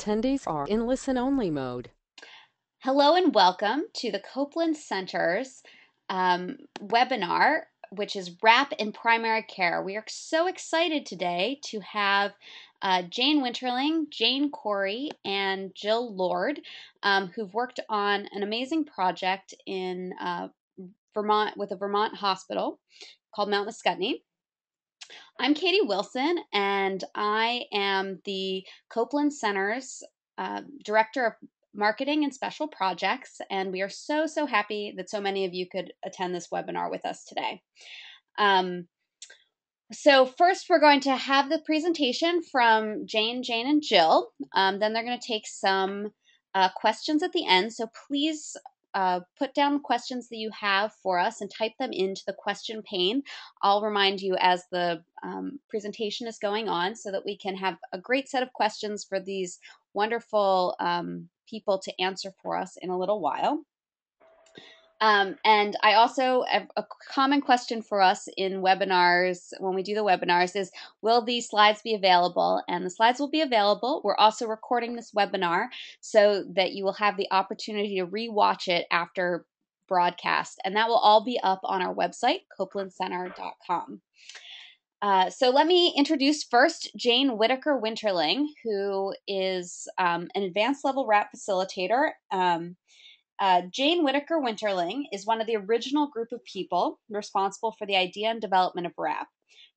attendees are in listen-only mode. Hello and welcome to the Copeland Center's webinar, which is WRAP in Primary Care. We are so excited today to have Jane Winterling, Jane Korey, and Jill Lord, who've worked on an amazing project in Vermont with a Vermont hospital called Mount Ascutney. I'm Katie Wilson, and I am the Copeland Center's Director of Marketing and Special Projects, and we are so happy that so many of you could attend this webinar with us today. So first, we're going to have the presentation from Jane, and Jill. Then they're going to take some questions at the end, so please put down questions that you have for us and type them into the question pane. I'll remind you as the presentation is going on so that we can have a great set of questions for these wonderful people to answer for us in a little while. And I also, a common question for us in webinars, when we do the webinars, is will these slides be available? And the slides will be available. We're also recording this webinar so that you will have the opportunity to rewatch it after broadcast. And that will all be up on our website, copelandcenter.com. So let me introduce first Jane Whitaker Winterling, who is an advanced level WRAP facilitator. Jane Whitaker Winterling is one of the original group of people responsible for the idea and development of WRAP.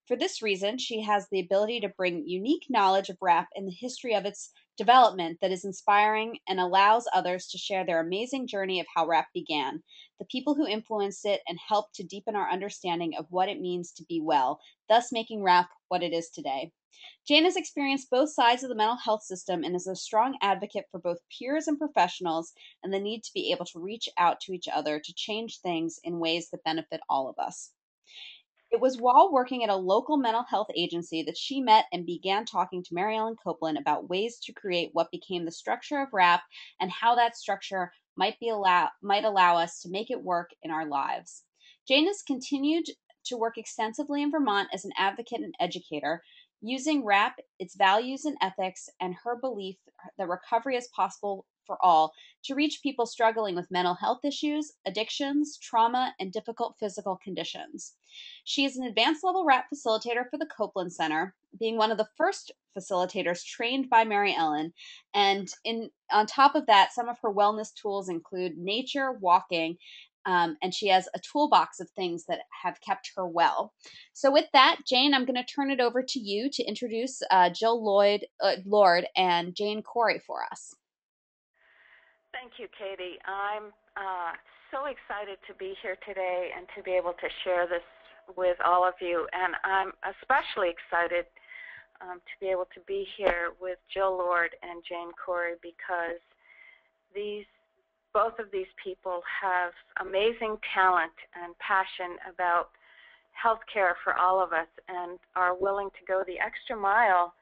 For this reason, she has the ability to bring unique knowledge of WRAP and the history of its development that is inspiring and allows others to share their amazing journey of how WRAP began, the people who influenced it, and helped to deepen our understanding of what it means to be well, thus making WRAP what it is today. Jane has experienced both sides of the mental health system and is a strong advocate for both peers and professionals and the need to be able to reach out to each other to change things in ways that benefit all of us. It was while working at a local mental health agency that she met and began talking to Mary Ellen Copeland about ways to create what became the structure of WRAP and how that structure might allow us to make it work in our lives. Jane has continued to work extensively in Vermont as an advocate and educator, using WRAP, its values and ethics, and her belief that recovery is possible for all to reach people struggling with mental health issues, addictions, trauma, and difficult physical conditions. She is an advanced level WRAP facilitator for the Copeland Center, being one of the first facilitators trained by Mary Ellen. And on top of that, some of her wellness tools include nature, walking, and she has a toolbox of things that have kept her well. So with that, Jane, I'm going to turn it over to you to introduce Jill Lord and Jane Korey for us. Thank you, Katie. I'm so excited to be here today and to be able to share this with all of you. And I'm especially excited to be able to be here with Jill Lord and Jane Korey because both of these people have amazing talent and passion about healthcare for all of us and are willing to go the extra mile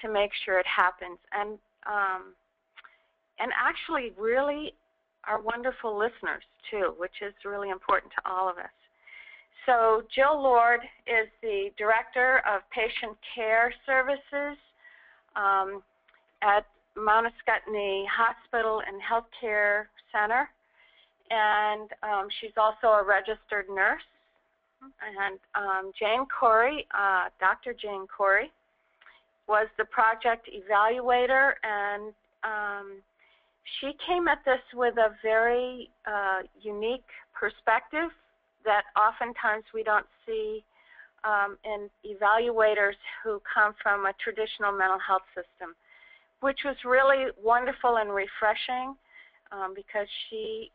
to make sure it happens. And actually really are wonderful listeners too, which is really important to all of us. So Jill Lord is the Director of Patient Care Services at Mount Ascutney Hospital and Health Center, and she's also a registered nurse. And Jane Korey, Dr. Jane Korey, was the project evaluator, and she came at this with a very unique perspective that oftentimes we don't see in evaluators who come from a traditional mental health system, which was really wonderful and refreshing because she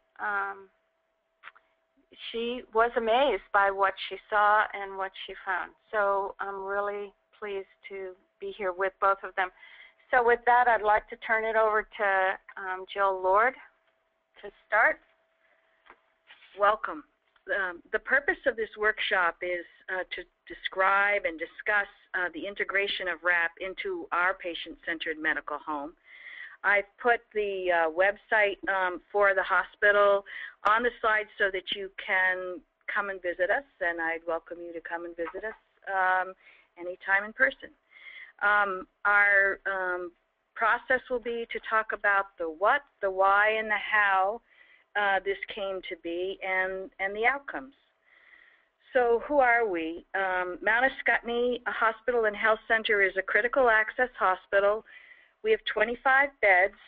was amazed by what she saw and what she found. So I'm really pleased to be here with both of them. So with that, I'd like to turn it over to Jill Lord to start. Welcome. The purpose of this workshop is to describe and discuss the integration of WRAP into our patient-centered medical home. I've put the website for the hospital on the slide so that you can come and visit us, and I'd welcome you to come and visit us anytime in person. Our process will be to talk about the what, the why, and the how this came to be, and the outcomes. So who are we? Mount Ascutney Hospital and Health Center is a critical access hospital. We have 25 beds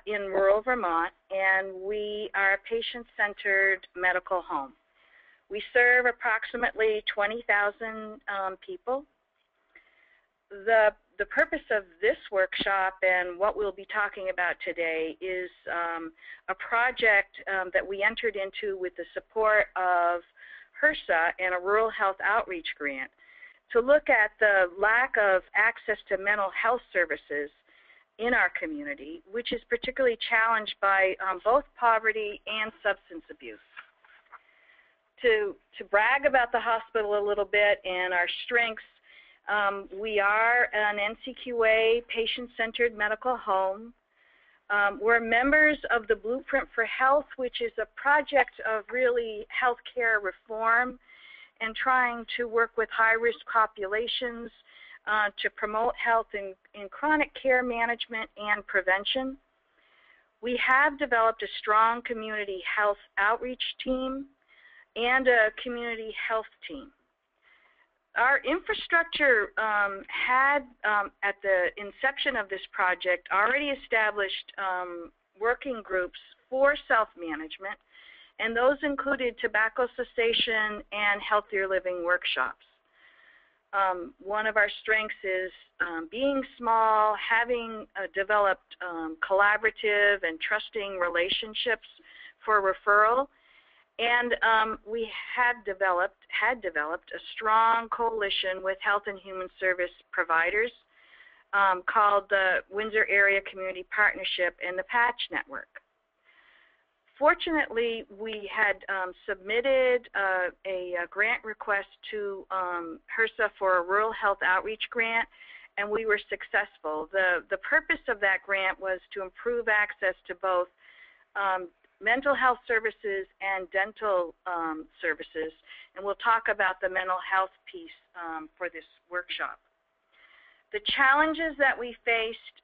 in rural Vermont, and we are a patient-centered medical home. We serve approximately 20,000 people. The purpose of this workshop and what we'll be talking about today is a project that we entered into with the support of HRSA and a rural health outreach grant to look at the lack of access to mental health services in our community, which is particularly challenged by both poverty and substance abuse. To brag about the hospital a little bit and our strengths, we are an NCQA patient-centered medical home. We're members of the Blueprint for Health, which is a project of really healthcare reform and trying to work with high-risk populations to promote health in chronic care management and prevention. We have developed a strong community health outreach team and a community health team. Our infrastructure had, at the inception of this project, already established working groups for self-management, and those included tobacco cessation and healthier living workshops. One of our strengths is being small, having developed collaborative and trusting relationships for referral. And we had developed a strong coalition with health and human service providers called the Windsor Area Community Partnership and the Patch Network. Fortunately, we had submitted a grant request to HRSA for a rural health outreach grant, and we were successful. The purpose of that grant was to improve access to both mental health services and dental services, and we'll talk about the mental health piece for this workshop. The challenges that we faced,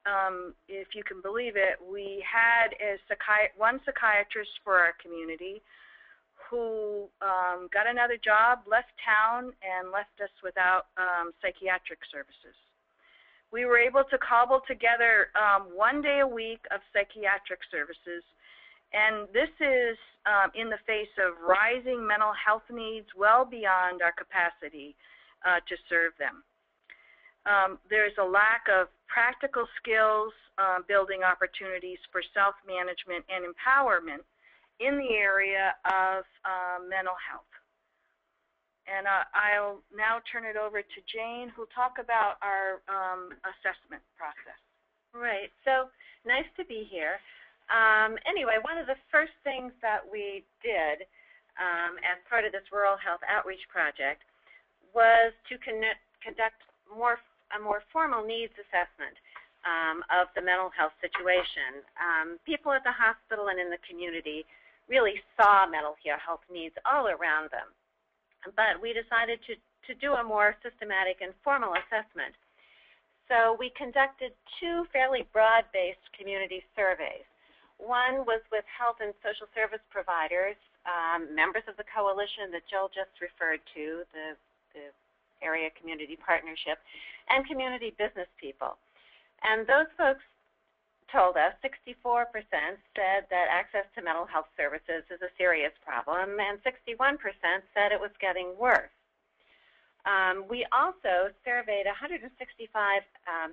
if you can believe it, we had one psychiatrist for our community who got another job, left town, and left us without psychiatric services. We were able to cobble together 1 day a week of psychiatric services. And this is in the face of rising mental health needs well beyond our capacity to serve them. There's a lack of practical skills, building opportunities for self-management and empowerment in the area of mental health. And I'll now turn it over to Jane, who'll talk about our assessment process. Right, so nice to be here. Anyway, one of the first things that we did as part of this rural health outreach project was to conduct a more formal needs assessment of the mental health situation. People at the hospital and in the community really saw mental health needs all around them, but we decided to do a more systematic and formal assessment. So we conducted 2 fairly broad-based community surveys. One was with health and social service providers, members of the coalition that Jill just referred to, the Area Community Partnership, and community business people. And those folks told us, 64% said that access to mental health services is a serious problem, and 61% said it was getting worse. We also surveyed 165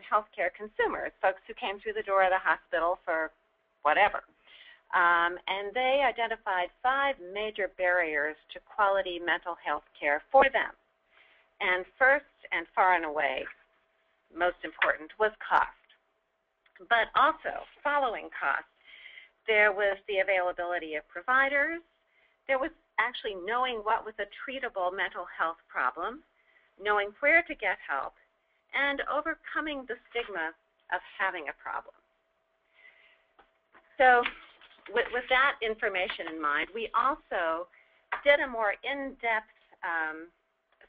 healthcare consumers, folks who came through the door of the hospital for whatever. And they identified 5 major barriers to quality mental health care for them. And first and far and away, most important, was cost. But also, following cost, there was the availability of providers. There was actually knowing what was a treatable mental health problem, knowing where to get help, and overcoming the stigma of having a problem. So with that information in mind, we also did a more in-depth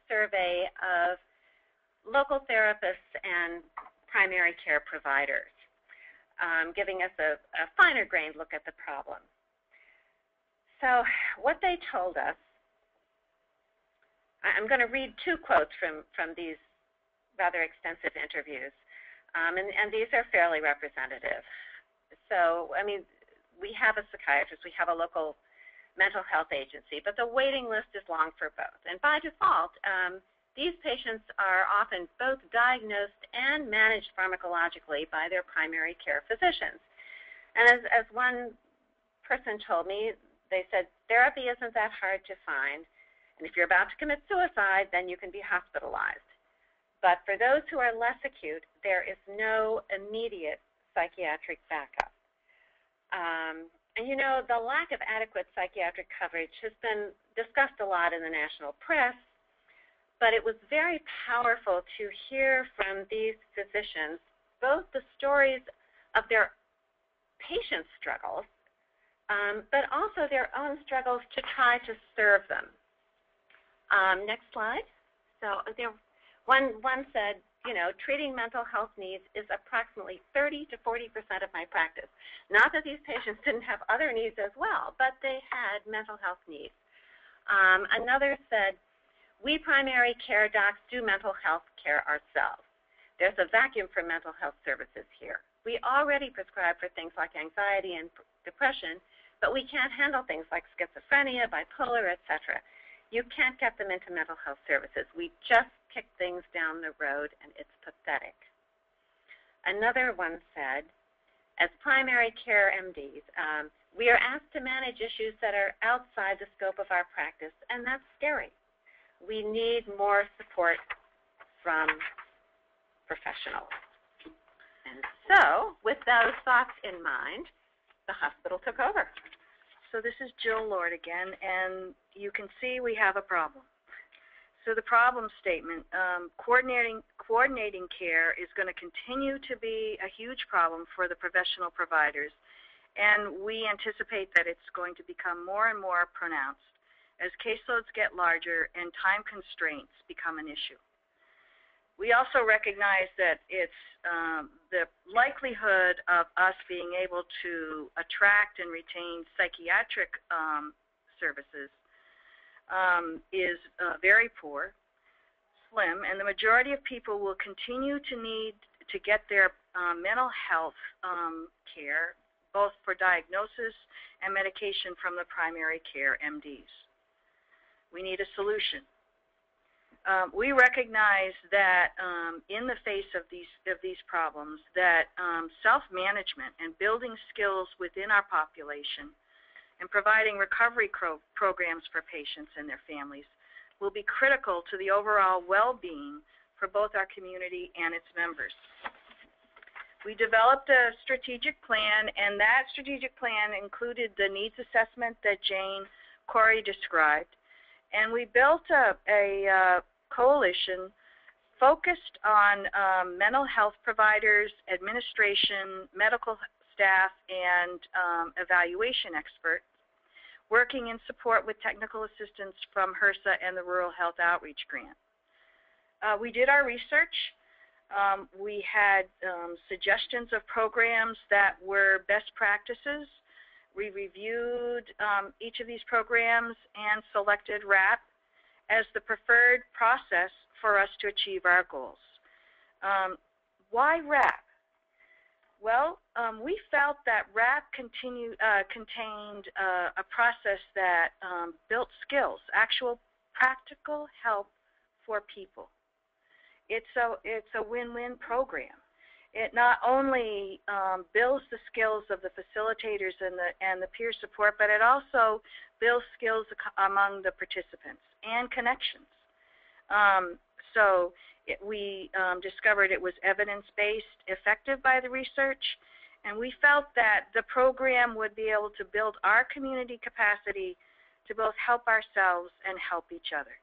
survey of local therapists and primary care providers. giving us a finer-grained look at the problem. So what they told us, I'm going to read two quotes from these rather extensive interviews, and these are fairly representative. So, I mean, we have a psychiatrist, we have a local mental health agency, but the waiting list is long for both. And by default, these patients are often both diagnosed and managed pharmacologically by their primary care physicians. And as one person told me, they said, therapy isn't that hard to find, and if you're about to commit suicide, then you can be hospitalized. But for those who are less acute, there is no immediate psychiatric backup. And you know, the lack of adequate psychiatric coverage has been discussed a lot in the national press, but it was very powerful to hear from these physicians both the stories of their patients' struggles, but also their own struggles to try to serve them. Next slide. So one said, you know, treating mental health needs is approximately 30 to 40% of my practice. Not that these patients didn't have other needs as well, but they had mental health needs. Another said, we primary care docs do mental health care ourselves. There's a vacuum for mental health services here. We already prescribe for things like anxiety and depression, but we can't handle things like schizophrenia, bipolar, etc. You can't get them into mental health services. We just kick things down the road, and it's pathetic. Another one said, as primary care MDs, we are asked to manage issues that are outside the scope of our practice, and that's scary. We need more support from professionals. And so, with those thoughts in mind, the hospital took over. So this is Jill Lord again, and you can see we have a problem. So the problem statement, coordinating care is going to continue to be a huge problem for the professional providers, and we anticipate that it's going to become more and more pronounced as caseloads get larger and time constraints become an issue. We also recognize that it's the likelihood of us being able to attract and retain psychiatric services is very poor, slim, and the majority of people will continue to need to get their mental health care, both for diagnosis and medication from the primary care MDs. We need a solution. We recognize that in the face of these problems, that self-management and building skills within our population and providing recovery programs for patients and their families will be critical to the overall well-being for both our community and its members. We developed a strategic plan, and that strategic plan included the needs assessment that Jane Korey described, and we built a coalition focused on mental health providers, administration, medical staff, and evaluation experts, working in support with technical assistance from HRSA and the Rural Health Outreach Grant. We did our research. We had suggestions of programs that were best practices. We reviewed each of these programs and selected WRAP as the preferred process for us to achieve our goals. Why WRAP? Well, we felt that WRAP contained a process that built skills, actual practical help for people. It's a win-win program. It not only builds the skills of the facilitators and the peer support, but it also builds skills among the participants and connections. We discovered it was evidence-based, effective by the research, and we felt that the program would be able to build our community capacity to both help ourselves and help each other.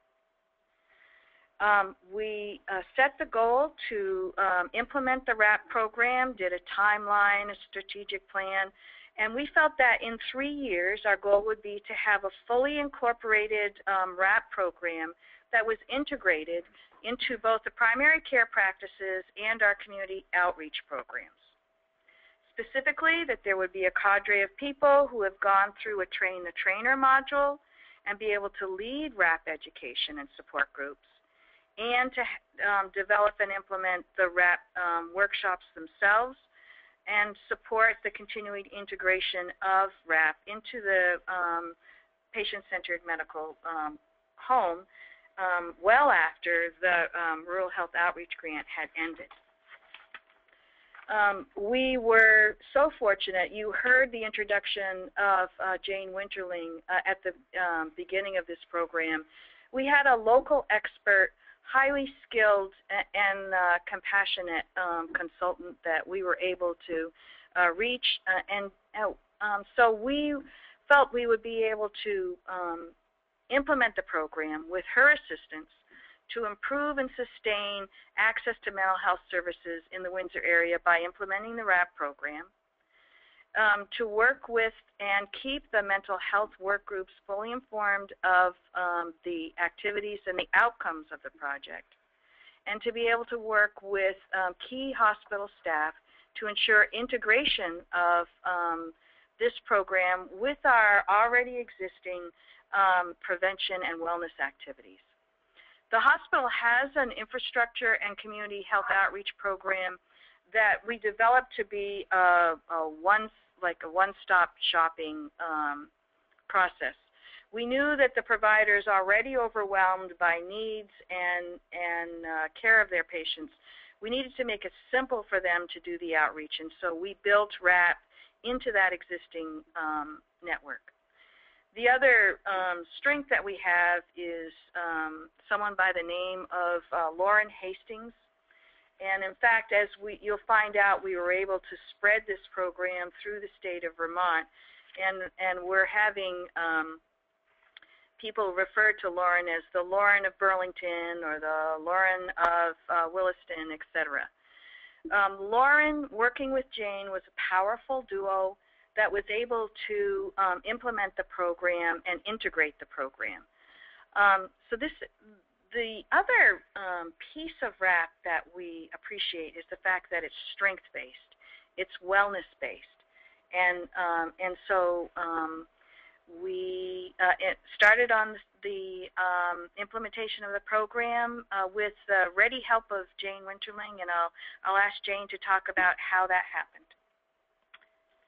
We set the goal to implement the WRAP program, did a timeline, a strategic plan, and we felt that in 3 years our goal would be to have a fully incorporated WRAP program that was integrated into both the primary care practices and our community outreach programs. specifically that there would be a cadre of people who have gone through a train the trainer module and be able to lead WRAP education and support groups, and to develop and implement the WRAP workshops themselves and support the continuing integration of WRAP into the patient-centered medical home well after the Rural Health Outreach Grant had ended. We were so fortunate. You heard the introduction of Jane Winterling at the beginning of this program. We had a local expert, highly skilled and compassionate consultant that we were able to reach, so we felt we would be able to implement the program with her assistance to improve and sustain access to mental health services in the Windsor area by implementing the WRAP program, to work with and keep the mental health work groups fully informed of the activities and the outcomes of the project, and to be able to work with key hospital staff to ensure integration of this program with our already existing prevention and wellness activities. The hospital has an infrastructure and community health outreach program that we developed to be a one-stop shopping process. We knew that the providers already overwhelmed by needs and care of their patients. We needed to make it simple for them to do the outreach, and so we built WRAP into that existing network. The other strength that we have is someone by the name of Lauren Hastings. And in fact, as you'll find out, we were able to spread this program through the state of Vermont. And we're having people refer to Lauren as the Lauren of Burlington or the Lauren of Williston, etc. Lauren, working with Jane, was a powerful duo that was able to implement the program and integrate the program. The other piece of WRAP that we appreciate is the fact that it's strength-based, it's wellness-based, and so we started on the implementation of the program with the ready help of Jane Winterling, and I'll ask Jane to talk about how that happened.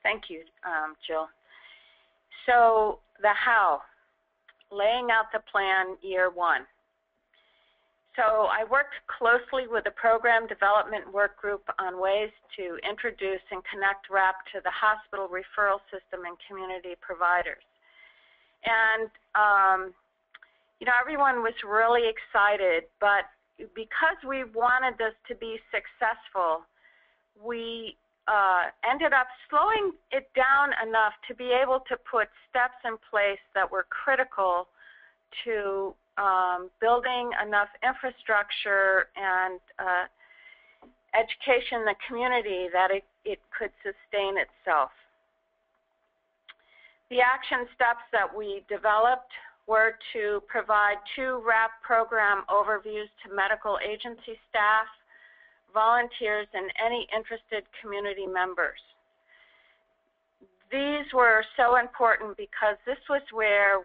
Thank you, Jill. So the how, laying out the plan year one. So I worked closely with the program development work group on ways to introduce and connect WRAP to the hospital referral system and community providers. And, everyone was really excited, but because we wanted this to be successful, we ended up slowing it down enough to be able to put steps in place that were critical to building enough infrastructure and education in the community that it could sustain itself. The action steps that we developed were to provide 2 WRAP program overviews to medical agency staff, volunteers, and any interested community members. These were so important because this was where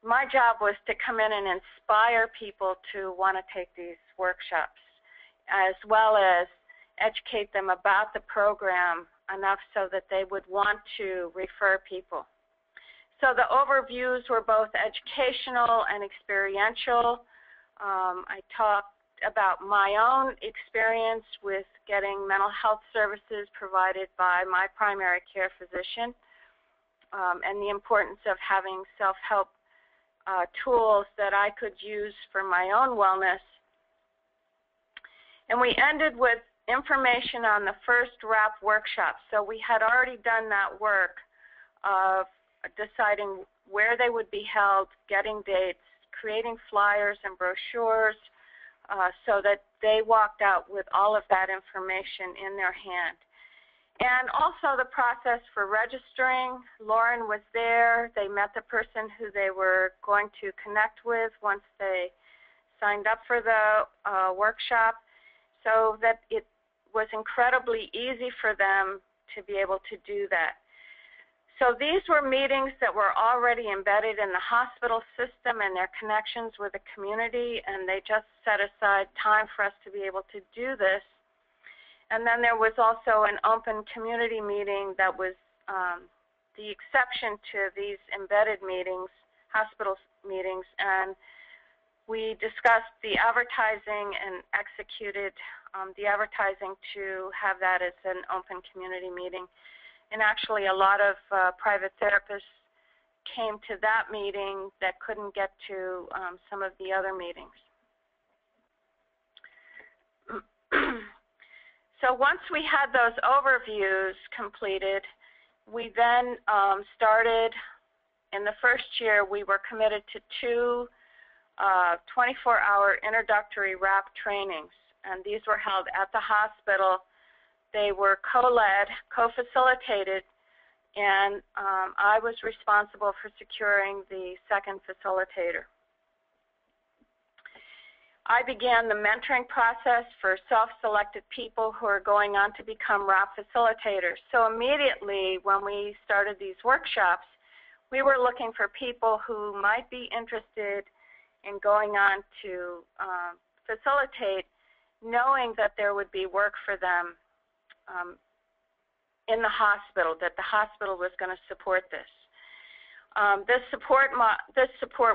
my job was to come in and inspire people to want to take these workshops, as well as educate them about the program enough so that they would want to refer people. So the overviews were both educational and experiential. I talked about my own experience with getting mental health services provided by my primary care physician, and the importance of having self-help tools that I could use for my own wellness. And we ended with information on the first WRAP workshop. So we had already done that work of deciding where they would be held, getting dates, creating flyers and brochures, so that they walked out with all of that information in their hand. And also the process for registering. Lauren was there. They met the person who they were going to connect with once they signed up for the workshop, so that it was incredibly easy for them to be able to do that. So these were meetings that were already embedded in the hospital system and their connections with the community, and they just set aside time for us to be able to do this. And then there was also an open community meeting that was the exception to these embedded meetings, hospital meetings, and we discussed the advertising and executed the advertising to have that as an open community meeting. And actually, a lot of private therapists came to that meeting that couldn't get to some of the other meetings. So once we had those overviews completed, we then started, in the first year, we were committed to 2 24-hour introductory WRAP trainings, and these were held at the hospital. They were co-led, co-facilitated, and I was responsible for securing the second facilitator. I began the mentoring process for self-selected people who are going on to become WRAP facilitators. So immediately when we started these workshops, we were looking for people who might be interested in going on to facilitate, knowing that there would be work for them in the hospital, that the hospital was going to support this. This support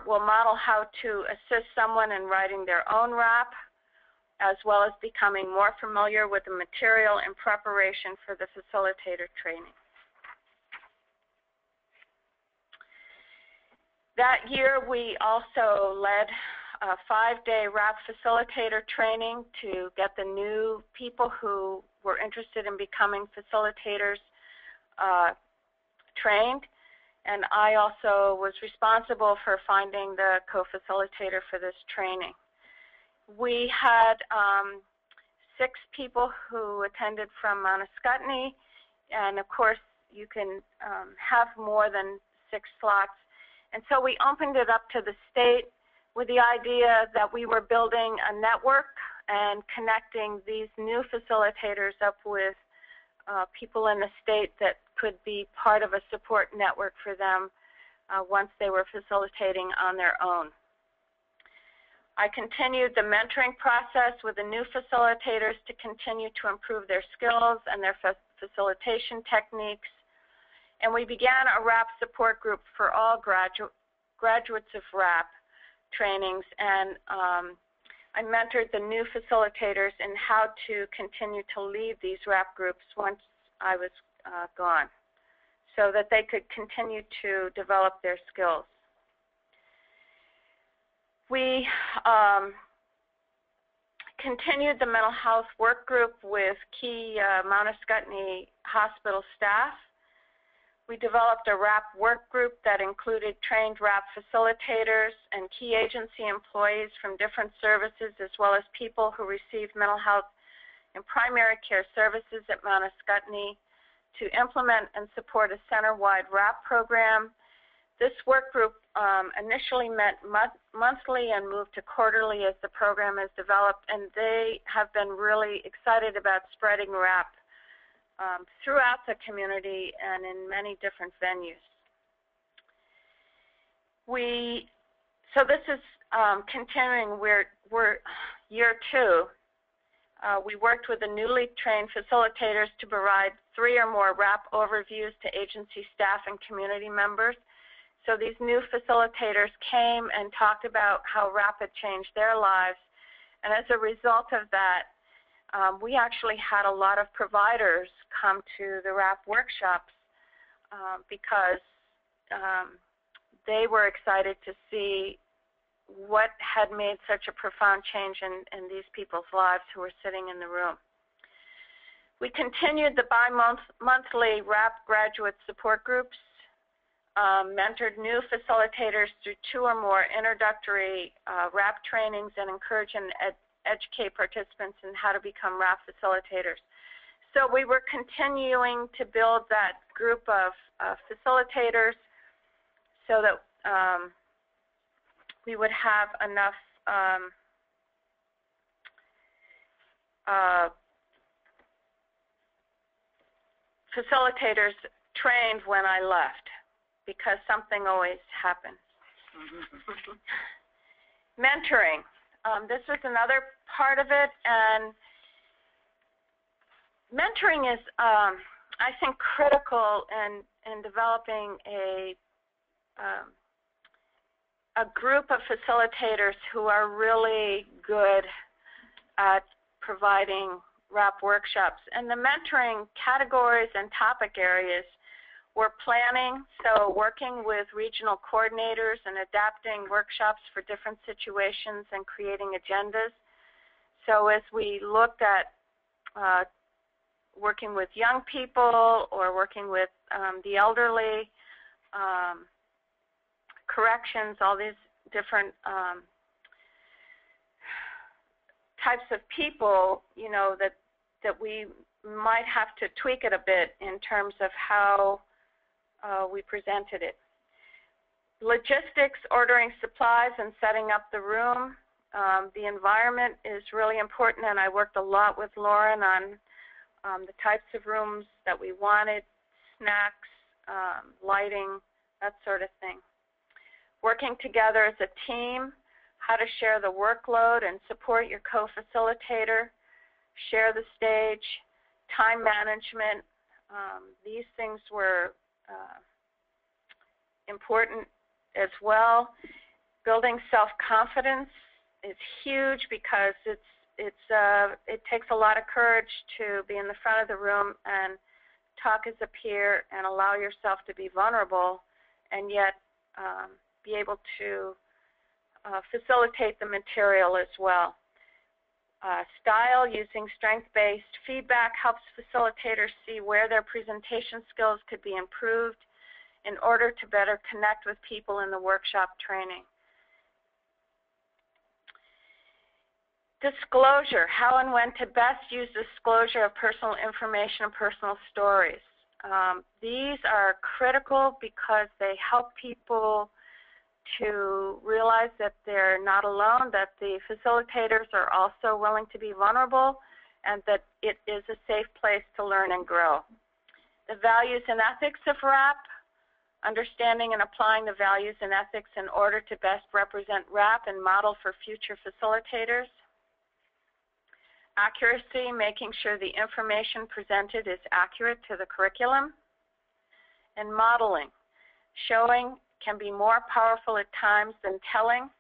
will model how to assist someone in writing their own WRAP, as well as becoming more familiar with the material in preparation for the facilitator training. That year, we also led a 5-day WRAP facilitator training to get the new people who were interested in becoming facilitators trained. And I also was responsible for finding the co-facilitator for this training. We had 6 people who attended from Mount Ascutney, and of course you can have more than 6 slots. And so we opened it up to the state with the idea that we were building a network and connecting these new facilitators up with people in the state that could be part of a support network for them once they were facilitating on their own. I continued the mentoring process with the new facilitators to continue to improve their skills and their facilitation techniques. And we began a WRAP support group for all graduates of WRAP trainings, and I mentored the new facilitators in how to continue to lead these WRAP groups once I was gone, so that they could continue to develop their skills. We continued the mental health work group with key Mount Ascutney Hospital staff. We developed a WRAP work group that included trained WRAP facilitators and key agency employees from different services, as well as people who received mental health and primary care services at Mount Ascutney, to implement and support a center-wide WRAP program. This work group initially met monthly and moved to quarterly as the program is developed, and they have been really excited about spreading WRAP throughout the community and in many different venues. So this is continuing. We're year 2. We worked with the newly trained facilitators to provide 3 or more WRAP overviews to agency staff and community members. So these new facilitators came and talked about how WRAP had changed their lives. And as a result of that, we actually had a lot of providers come to the WRAP workshops because they were excited to see what had made such a profound change in these people's lives who were sitting in the room. We continued the bi-monthly WRAP graduate support groups, mentored new facilitators through 2 or more introductory WRAP trainings, and encouraged and educate participants in how to become WRAP facilitators. So we were continuing to build that group of facilitators so that we would have enough facilitators trained when I left because something always happens. Mentoring. This was another part of it, and mentoring is, I think, critical in developing a group of facilitators who are really good at providing WRAP workshops. And the mentoring categories and topic areas were planning, so working with regional coordinators and adapting workshops for different situations and creating agendas. So as we looked at working with young people or working with the elderly, corrections, all these different types of people, you know, that we might have to tweak it a bit in terms of how we presented it. Logistics, ordering supplies and setting up the room. The environment is really important, and I worked a lot with Lauren on the types of rooms that we wanted, snacks, lighting, that sort of thing. Working together as a team, how to share the workload and support your co-facilitator, share the stage, time management. These things were important as well. Building self-confidence is huge because it takes a lot of courage to be in the front of the room and talk as a peer and allow yourself to be vulnerable and yet be able to facilitate the material as well. Style, using strength-based feedback helps facilitators see where their presentation skills could be improved in order to better connect with people in the workshop training. Disclosure, how and when to best use disclosure of personal information and personal stories. These are critical because they help people to realize that they're not alone, that the facilitators are also willing to be vulnerable, and that it is a safe place to learn and grow. The values and ethics of WRAP, understanding and applying the values and ethics in order to best represent WRAP and model for future facilitators. Accuracy, making sure the information presented is accurate to the curriculum. And modeling, showing can be more powerful at times than telling.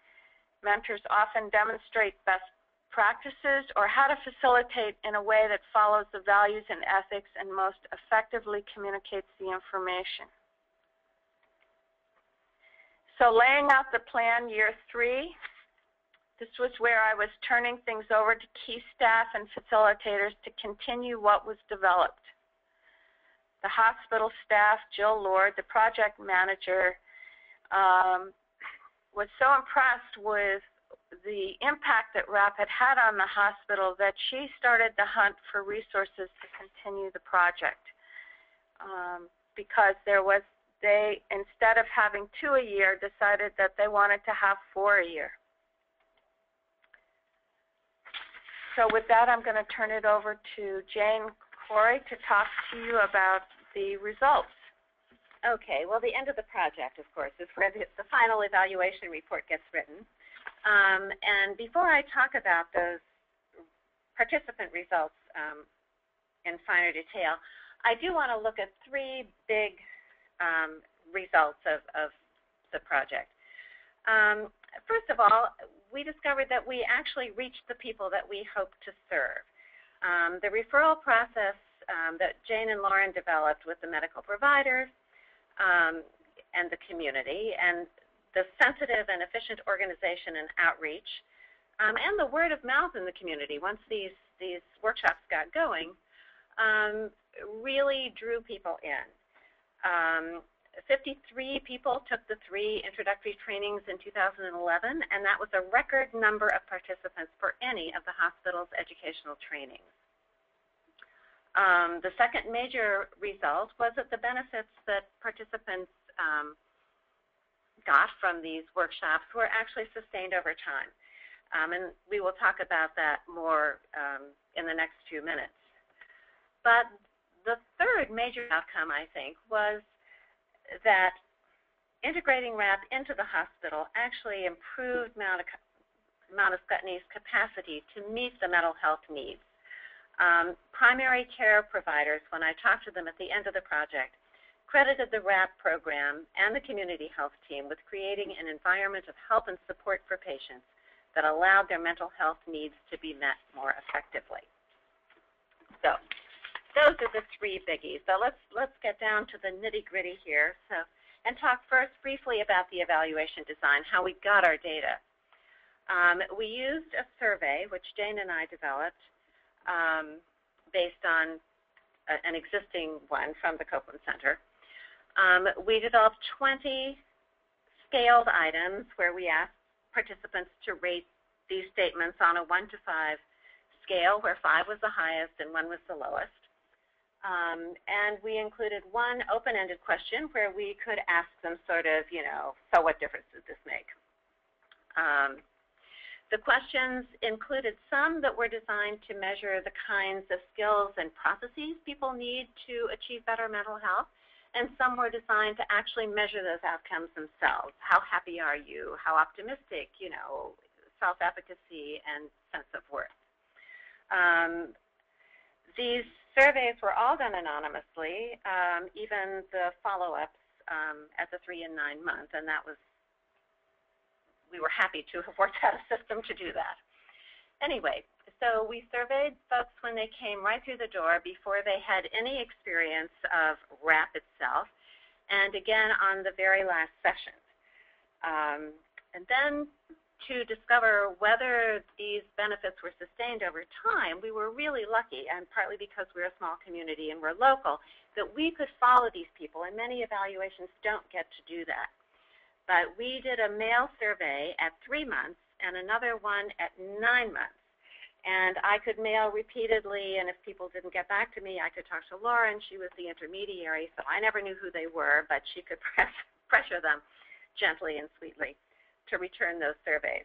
Mentors often demonstrate best practices or how to facilitate in a way that follows the values and ethics and most effectively communicates the information. So laying out the plan year 3, this was where I was turning things over to key staff and facilitators to continue what was developed. The hospital staff, Jill Lord, the project manager, was so impressed with the impact that WRAP had on the hospital that she started the hunt for resources to continue the project because they, instead of having 2 a year, decided that they wanted to have 4 a year. So with that, I'm going to turn it over to Jane Korey to talk to you about the results. Okay, well, the end of the project, of course, is where the final evaluation report gets written. And before I talk about those participant results in finer detail, I do want to look at 3 big results of the project. First of all, we discovered that we actually reached the people that we hoped to serve. The referral process that Jane and Lauren developed with the medical providers and the community, and the sensitive and efficient organization and outreach, and the word of mouth in the community once these workshops got going, really drew people in. 53 people took the 3 introductory trainings in 2011, and that was a record number of participants for any of the hospital's educational trainings. The second major result was that the benefits that participants got from these workshops were actually sustained over time. And we will talk about that more in the next few minutes. But the third major outcome, I think, was that integrating WRAP into the hospital actually improved Mount Ascutney's capacity to meet the mental health needs. Primary care providers, when I talked to them at the end of the project, credited the WRAP program and the community health team with creating an environment of help and support for patients that allowed their mental health needs to be met more effectively. So those are the three biggies. So let's get down to the nitty-gritty here. And talk first briefly about the evaluation design, how we got our data. We used a survey, which Jane and I developed, based on an existing one from the Copeland Center. We developed 20 scaled items where we asked participants to rate these statements on a 1 to 5 scale, where 5 was the highest and 1 was the lowest. And we included one open-ended question where we could ask them sort of, so what difference does this make? The questions included some that were designed to measure the kinds of skills and processes people need to achieve better mental health, and some were designed to actually measure those outcomes themselves. How happy are you? How optimistic, self-efficacy and sense of worth. These surveys were all done anonymously, even the follow-ups at the 3 and 9 month, and we were happy to have worked out a system to do that. Anyway, so we surveyed folks when they came right through the door before they had any experience of WRAP itself, and again on the very last session. And then to discover whether these benefits were sustained over time, we were really lucky, and partly because we're a small community and we're local, that we could follow these people, and many evaluations don't get to do that. But we did a mail survey at 3 months and another one at 9 months. And I could mail repeatedly, and if people didn't get back to me, I could talk to Lauren. She was the intermediary, so I never knew who they were, but she could pressure them gently and sweetly to return those surveys.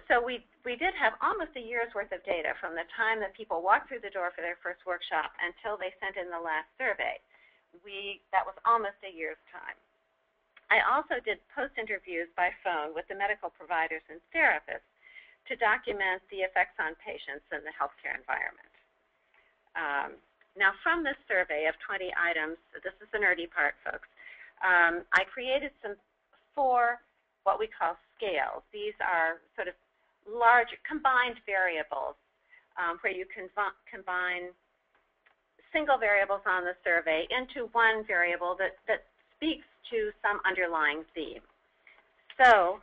So we did have almost a year's worth of data from the time that people walked through the door for their first workshop until they sent in the last survey. That was almost a year's time. I also did post-interviews by phone with the medical providers and therapists to document the effects on patients in the healthcare environment. Now, from this survey of 20 items, this is the nerdy part, folks, I created 4 what we call scales. These are sort of large combined variables where you can combine single variables on the survey into one variable that speaks to some underlying theme. So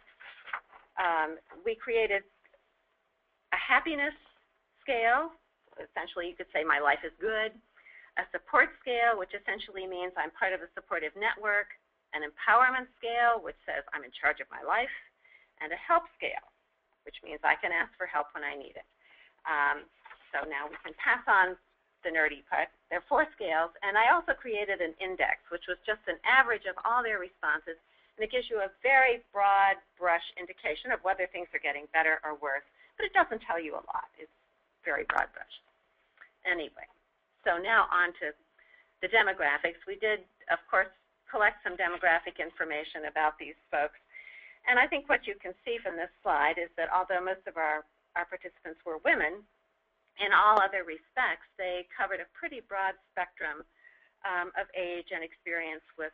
we created a happiness scale. Essentially, you could say my life is good. A support scale, which essentially means I'm part of a supportive network. An empowerment scale, which says I'm in charge of my life. And a help scale, which means I can ask for help when I need it. So now we can pass on the nerdy part. There are 4 scales, and I also created an index, which was just an average of all their responses, and it gives you a very broad brush indication of whether things are getting better or worse, but it doesn't tell you a lot. It's very broad brush. Anyway, so now on to the demographics. We did, of course, collect some demographic information about these folks, and I think what you can see from this slide is that although most of our participants were women, in all other respects, they covered a pretty broad spectrum of age and experience with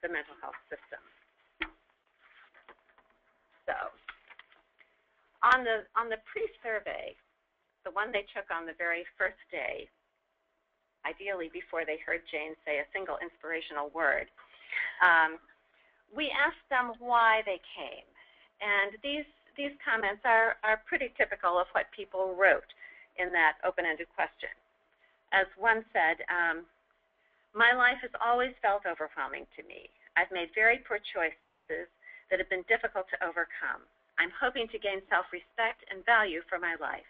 the mental health system. So, on the pre-survey, the one they took on the very first day, ideally before they heard Jane say a single inspirational word, we asked them why they came, and these comments are pretty typical of what people wrote in that open-ended question. As one said, my life has always felt overwhelming to me. I've made very poor choices that have been difficult to overcome. I'm hoping to gain self-respect and value for my life,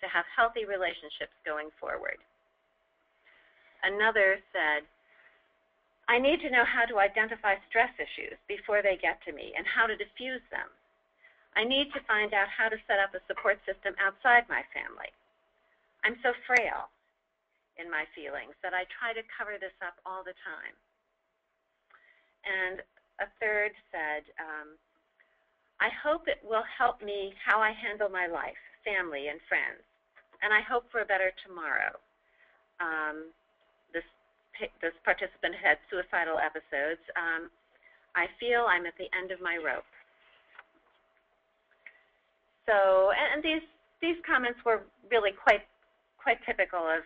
to have healthy relationships going forward. Another said, I need to know how to identify stress issues before they get to me and how to diffuse them. I need to find out how to set up a support system outside my family. I'm so frail, in my feelings that I try to cover this up all the time. And a third said, I hope it will help me how I handle my life, family, and friends, and I hope for a better tomorrow. This participant had suicidal episodes. I feel I'm at the end of my rope. So, and these comments were really quite typical of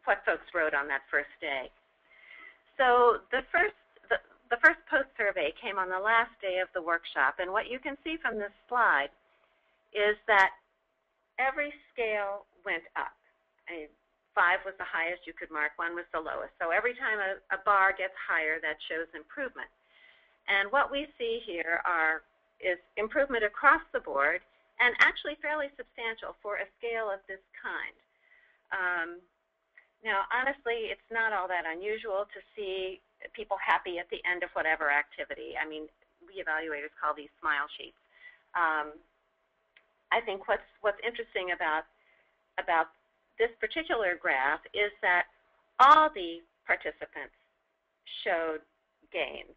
what folks wrote on that first day. So the first post-survey came on the last day of the workshop, and what you can see from this slide is that every scale went up. 5 was the highest you could mark, 1 was the lowest. So every time a bar gets higher, that shows improvement. And what we see here is improvement across the board, and actually fairly substantial for a scale of this kind. Now, honestly, it's not all that unusual to see people happy at the end of whatever activity. I mean, we evaluators call these smile sheets. I think what's interesting about this particular graph is that all the participants showed gains.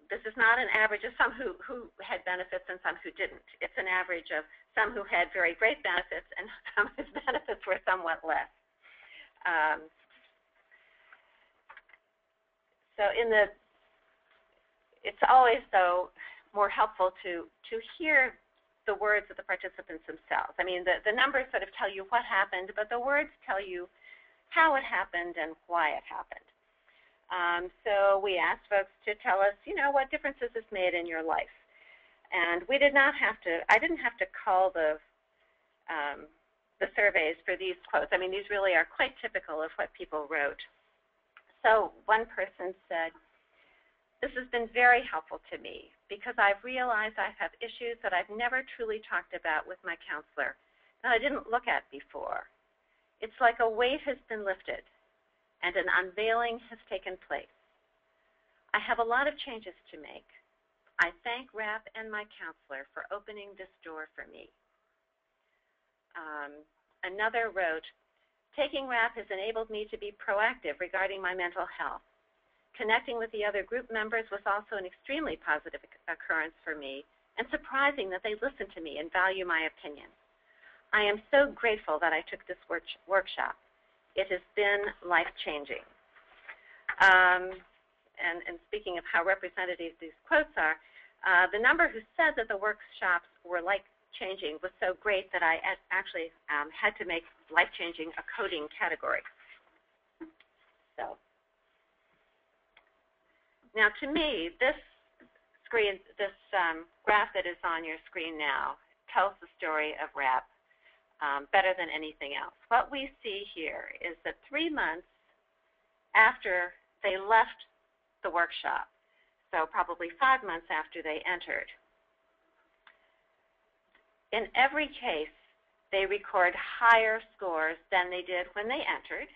This is not an average of some who had benefits and some who didn't. It's an average of some who had very great benefits and some whose benefits were somewhat less. So it's always, though, more helpful to hear the words of the participants themselves. I mean, the numbers sort of tell you what happened, but the words tell you how it happened and why it happened. So we asked folks to tell us, what differences this made in your life. And I didn't have to call the surveys for these quotes. I mean, these really are quite typical of what people wrote. So one person said, this has been very helpful to me because I've realized I have issues that I've never truly talked about with my counselor that I didn't look at before. It's like a weight has been lifted and an unveiling has taken place. I have a lot of changes to make. I thank WRAP and my counselor for opening this door for me. Another wrote, taking WRAP has enabled me to be proactive regarding my mental health. Connecting with the other group members was also an extremely positive occurrence for me and surprising that they listen to me and value my opinion. I am so grateful that I took this workshop. It has been life-changing. And speaking of how representative these quotes are, the number who said that the workshops were life-changing was so great that I actually had to make life-changing a coding category. So, now to me, this graph that is on your screen now tells the story of WRAP better than anything else. What we see here is that 3 months after they left the workshop, so probably 5 months after they entered, in every case, they record higher scores than they did when they entered.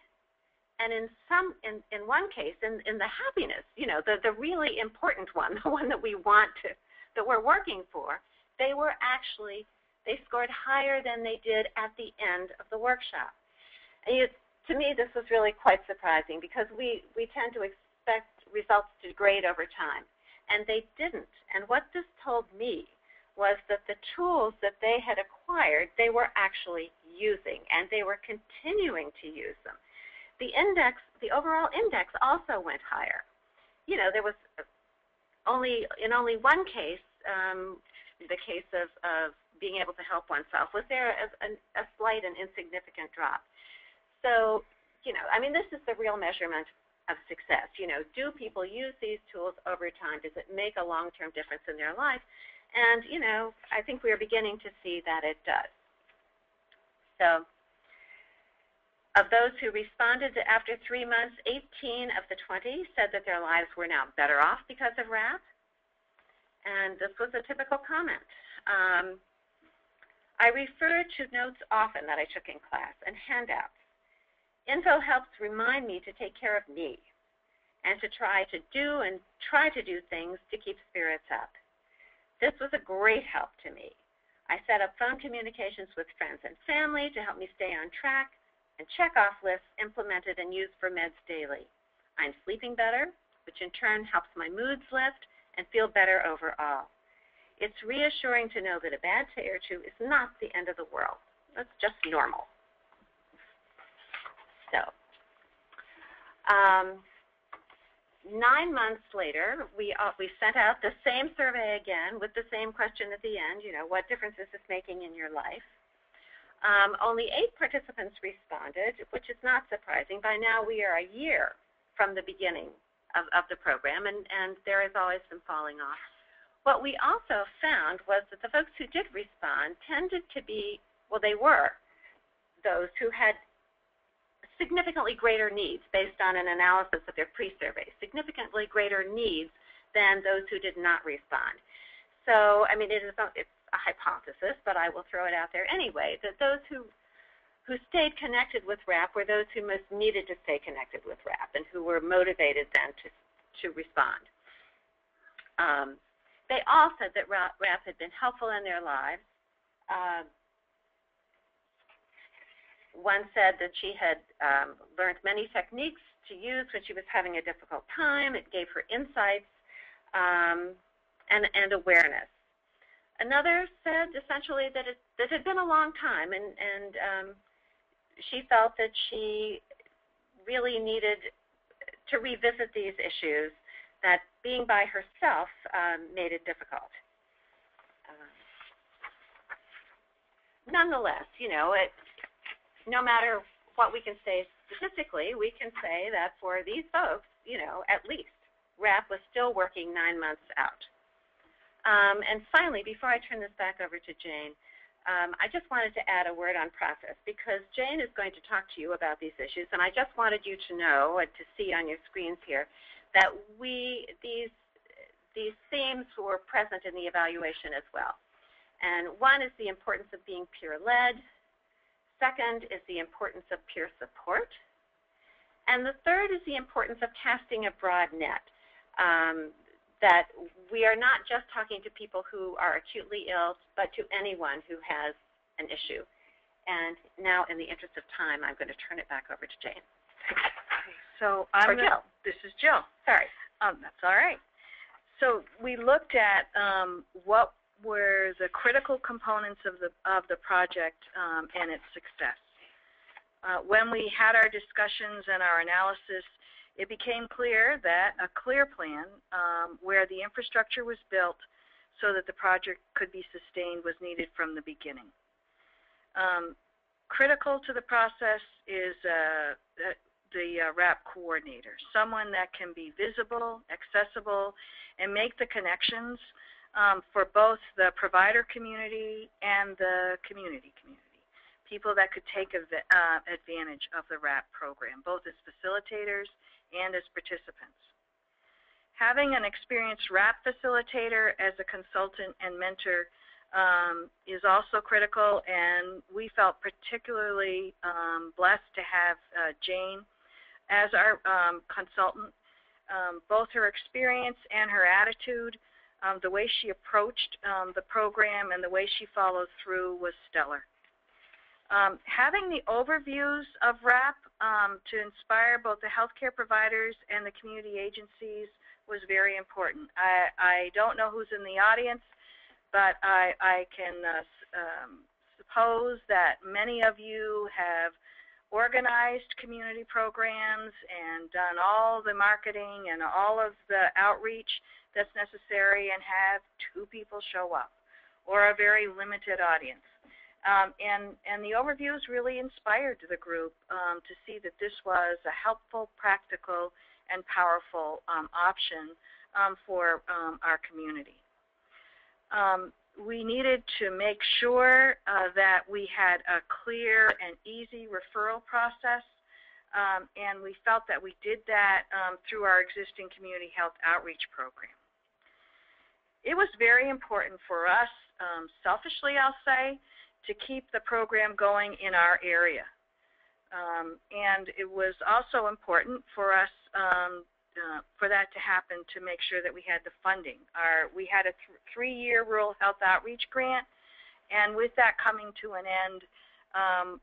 And in one case, in the happiness, the really important one, the one that that we're working for, they scored higher than they did at the end of the workshop. And to me, this was really quite surprising because we tend to expect results to grade over time, and they didn't. And what this told me was that the tools that they had acquired, they were actually using, and they were continuing to use them. The overall index also went higher. There was in only one case, the case of being able to help oneself, was there a slight and insignificant drop. So, I mean, this is the real measurement of success. Do people use these tools over time? Does it make a long-term difference in their life? And, I think we are beginning to see that it does. So, of those who responded after 3 months, 18 of the 20 said that their lives were now better off because of WRAP. And this was a typical comment. I refer to notes often that I took in class and handouts. Info helps remind me to take care of me and to try to do things to keep spirits up. This was a great help to me. I set up phone communications with friends and family to help me stay on track, and check-off lists implemented and used for meds daily. I'm sleeping better, which in turn helps my moods lift and feel better overall. It's reassuring to know that a bad day or two is not the end of the world. That's just normal. So, 9 months later, we sent out the same survey again with the same question at the end, what difference is this making in your life? Only 8 participants responded, which is not surprising. By now, we are a year from the beginning of the program, and there is always some falling off. What we also found was that the folks who did respond tended to be, they were those who had significantly greater needs based on an analysis of their pre-survey, significantly greater needs than those who did not respond. So, it's a hypothesis, but I will throw it out there anyway, that those who stayed connected with WRAP were those who most needed to stay connected with WRAP and who were motivated then to respond. They all said that WRAP had been helpful in their lives. One said that she had learned many techniques to use when she was having a difficult time. It gave her insights and awareness. Another said essentially that it had been a long time, and she felt that she really needed to revisit these issues, that being by herself made it difficult. Nonetheless, no matter what we can say statistically, we can say that for these folks, at least, WRAP was still working 9 months out. And finally, before I turn this back over to Jane, I just wanted to add a word on process, because Jane is going to talk to you about these issues, and I just wanted you to know and to see on your screens here that these themes were present in the evaluation as well. And one is the importance of being peer-led. Second is the importance of peer support. And the third is the importance of casting a broad net, that we are not just talking to people who are acutely ill, but to anyone who has an issue. And now, in the interest of time, I'm going to turn it back over to Jane. So Jill. This is Jill. Sorry. That's all right. So we looked at what were the critical components of the project and its success. When we had our discussions and our analysis, it became clear that a clear plan where the infrastructure was built so that the project could be sustained was needed from the beginning. Critical to the process is the WRAP coordinator, someone that can be visible, accessible, and make the connections for both the provider community and the community, people that could take advantage of the WRAP program, both as facilitators and as participants. Having an experienced WRAP facilitator as a consultant and mentor is also critical, and we felt particularly blessed to have Jane as our consultant. Both her experience and her attitude, the way she approached the program and the way she followed through was stellar. Having the overviews of WRAP to inspire both the healthcare providers and the community agencies was very important. I don't know who's in the audience, but I can suppose that many of you have organized community programs and done all the marketing and all of the outreach that's necessary and have 2 people show up or a very limited audience. And the overviews really inspired the group to see that this was a helpful, practical, and powerful option for our community. We needed to make sure that we had a clear and easy referral process, and we felt that we did that through our existing community health outreach program. It was very important for us, selfishly I'll say, to keep the program going in our area. And it was also important for us for that to happen to make sure that we had the funding. We had a 3-year rural health outreach grant, And with that coming to an end,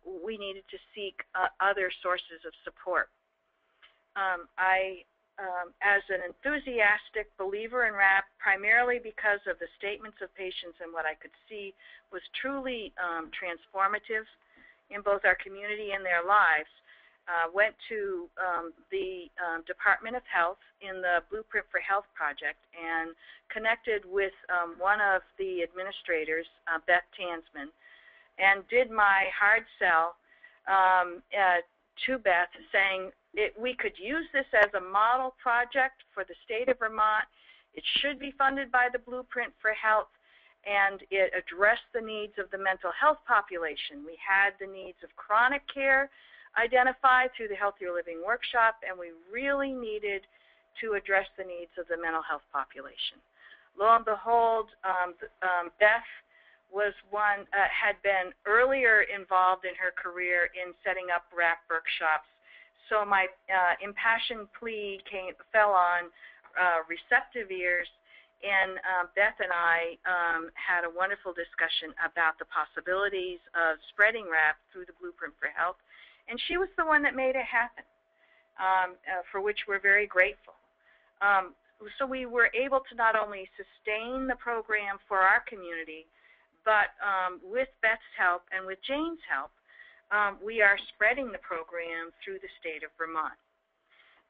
we needed to seek other sources of support. As an enthusiastic believer in WRAP, primarily because of the statements of patients and what I could see was truly transformative in both our community and their lives, went to the Department of Health in the Blueprint for Health project and connected with one of the administrators, Beth Tansman, and did my hard sell to Beth, saying we could use this as a model project for the state of Vermont. It should be funded by the Blueprint for Health, and it addressed the needs of the mental health population. We had the needs of chronic care identified through the Healthier Living Workshop, and we really needed to address the needs of the mental health population. Lo and behold, Beth was had been earlier involved in her career in setting up WRAP workshops. So my impassioned plea fell on receptive ears, and Beth and I had a wonderful discussion about the possibilities of spreading WRAP through the Blueprint for Health, and she was the one that made it happen, for which we're very grateful. So we were able to not only sustain the program for our community, but with Beth's help and with Jane's help, we are spreading the program through the state of Vermont.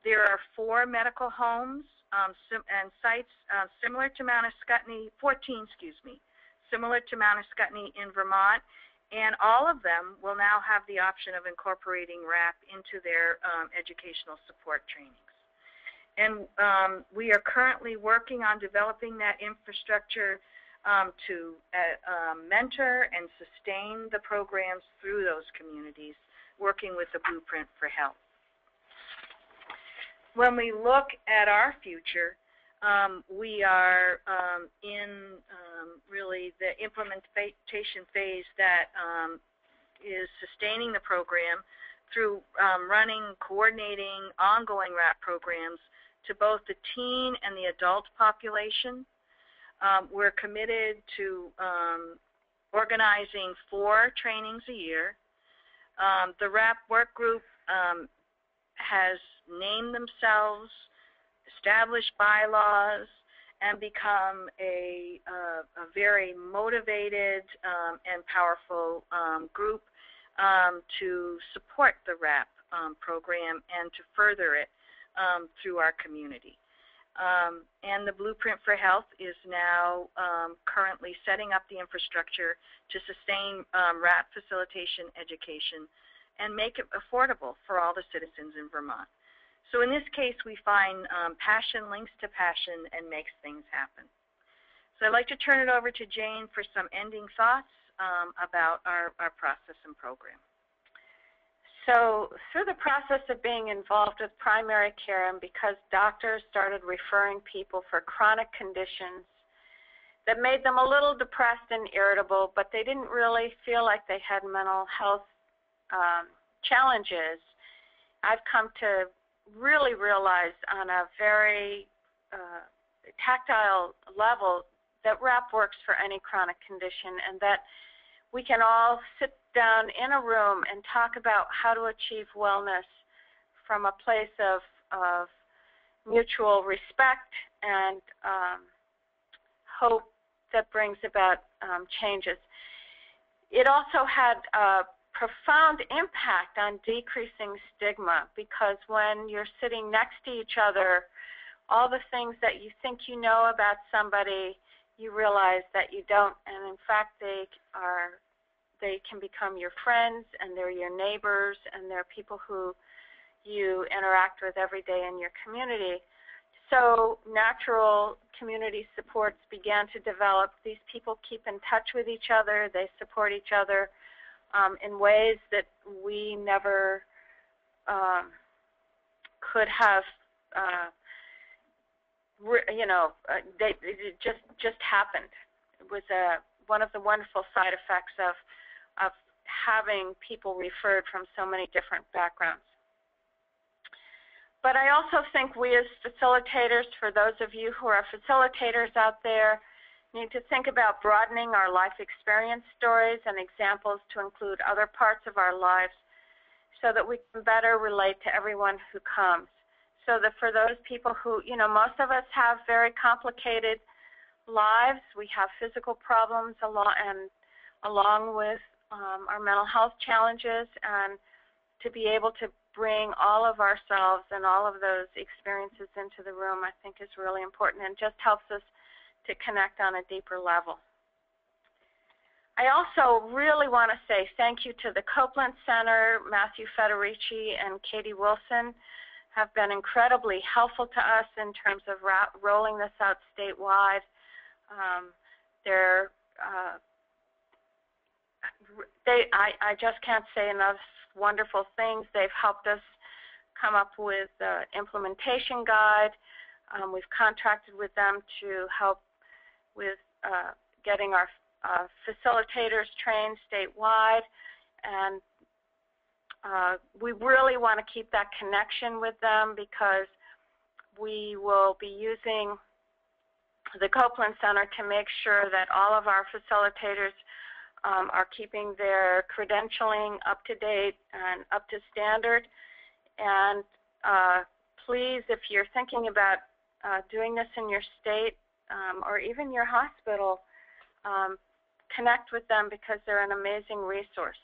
There are 4 medical homes and sites similar to Mount Ascutney, 14, similar to Mount Ascutney in Vermont, and all of them will now have the option of incorporating WRAP into their educational support trainings. And we are currently working on developing that infrastructure to mentor and sustain the programs through those communities, working with the Blueprint for Health. When we look at our future, we are in really the implementation phase that is sustaining the program through running, coordinating ongoing WRAP programs to both the teen and the adult population. We're committed to organizing 4 trainings a year. The WRAP work group has named themselves, established bylaws, and become a very motivated and powerful group to support the WRAP program and to further it through our community. And the Blueprint for Health is now currently setting up the infrastructure to sustain WRAP facilitation education and make it affordable for all the citizens in Vermont. So in this case, we find passion links to passion and makes things happen. So I'd like to turn it over to Jane for some ending thoughts about our process and program. So through the process of being involved with primary care, and because doctors started referring people for chronic conditions that made them a little depressed and irritable, but they didn't really feel like they had mental health challenges, I've come to really realize on a very tactile level that WRAP works for any chronic condition, and that we can all sit down in a room and talk about how to achieve wellness from a place of mutual respect and hope that brings about changes. It also had a profound impact on decreasing stigma, because when you're sitting next to each other, all the things that you think you know about somebody, you realize that you don't, and in fact they can become your friends, and they're your neighbors, and they're people who you interact with every day in your community. So natural community supports began to develop. These people keep in touch with each other, they support each other in ways that we never could have, it just happened. It was one of the wonderful side effects of having people referred from so many different backgrounds. But I also think we as facilitators, for those of you who are facilitators out there, We need to think about broadening our life experience stories and examples to include other parts of our lives so that we can better relate to everyone who comes. So that for those people who, most of us have very complicated lives. We have physical problems along with our mental health challenges, and to be able to bring all of ourselves and all of those experiences into the room, I think is really important and just helps us to connect on a deeper level. I also really want to say thank you to the Copeland Center. Matthew Federici and Katie Wilson have been incredibly helpful to us in terms of rolling this out statewide. I just can't say enough wonderful things. They've helped us come up with the implementation guide. We've contracted with them to help with getting our facilitators trained statewide, and we really want to keep that connection with them because we will be using the Copeland Center to make sure that all of our facilitators are keeping their credentialing up to date and up to standard. And please, if you're thinking about doing this in your state or even your hospital, connect with them because they're an amazing resource.